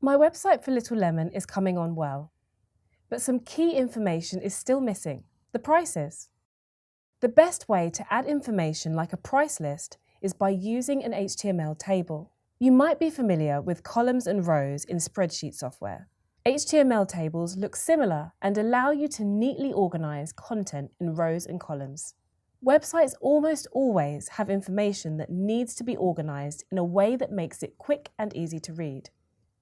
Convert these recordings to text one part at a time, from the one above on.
My website for Little Lemon is coming on well, but some key information is still missing: the prices. The best way to add information like a price list is by using an HTML table. You might be familiar with columns and rows in spreadsheet software. HTML tables look similar and allow you to neatly organize content in rows and columns. Websites almost always have information that needs to be organized in a way that makes it quick and easy to read.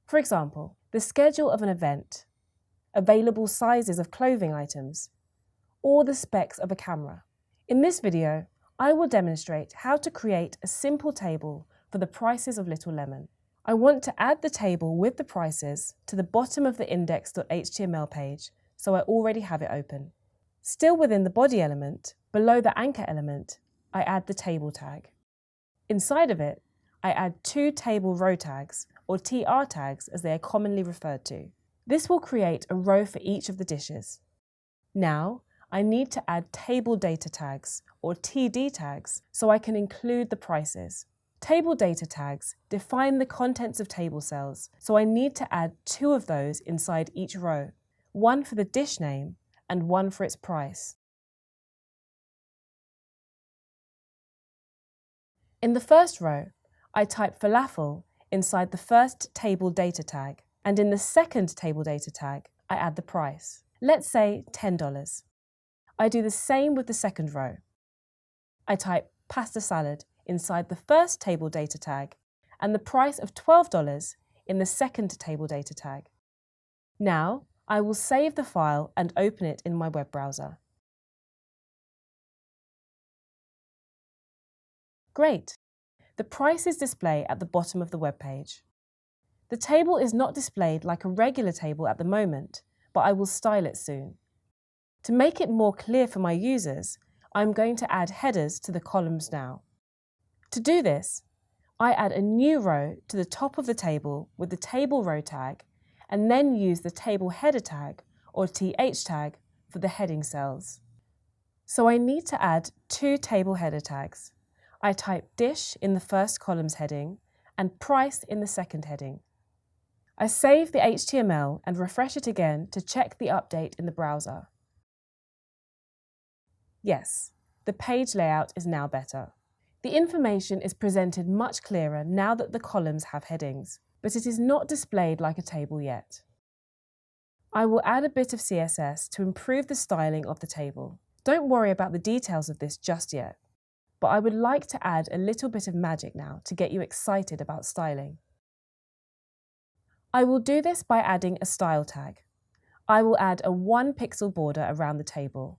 For example, the schedule of an event, available sizes of clothing items, or the specs of a camera. In this video, I will demonstrate how to create a simple table for the prices of Little Lemon. I want to add the table with the prices to the bottom of the index.html page, so I already have it open. Still within the body element, below the anchor element, I add the table tag. Inside of it, I add two table row tags, or TR tags as they are commonly referred to. This will create a row for each of the dishes. Now, I need to add table data tags, or TD tags, so I can include the prices. Table data tags define the contents of table cells, so I need to add two of those inside each row, one for the dish name and one for its price. In the first row, I type falafel inside the first table data tag, and in the second table data tag, I add the price. Let's say $10. I do the same with the second row. I type pasta salad inside the first table data tag and the price of $12 in the second table data tag. Now, I will save the file and open it in my web browser. Great! The prices display at the bottom of the web page. The table is not displayed like a regular table at the moment, but I will style it soon. To make it more clear for my users, I'm going to add headers to the columns now. To do this, I add a new row to the top of the table with the table row tag, and then use the table header tag, or TH tag, for the heading cells. So I need to add two table header tags. I type dish in the first column's heading and price in the second heading. I save the HTML and refresh it again to check the update in the browser. Yes, the page layout is now better. The information is presented much clearer now that the columns have headings, but it is not displayed like a table yet. I will add a bit of CSS to improve the styling of the table. Don't worry about the details of this just yet, but I would like to add a little bit of magic now to get you excited about styling. I will do this by adding a style tag. I will add a 1 pixel border around the table.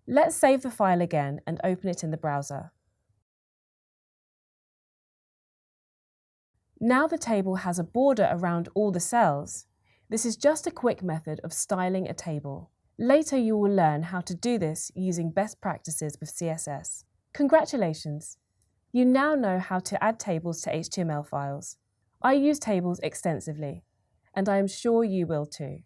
Let's save the file again and open it in the browser. Now the table has a border around all the cells. This is just a quick method of styling a table. Later you will learn how to do this using best practices with CSS. Congratulations! You now know how to add tables to HTML files. I use tables extensively, and I am sure you will too.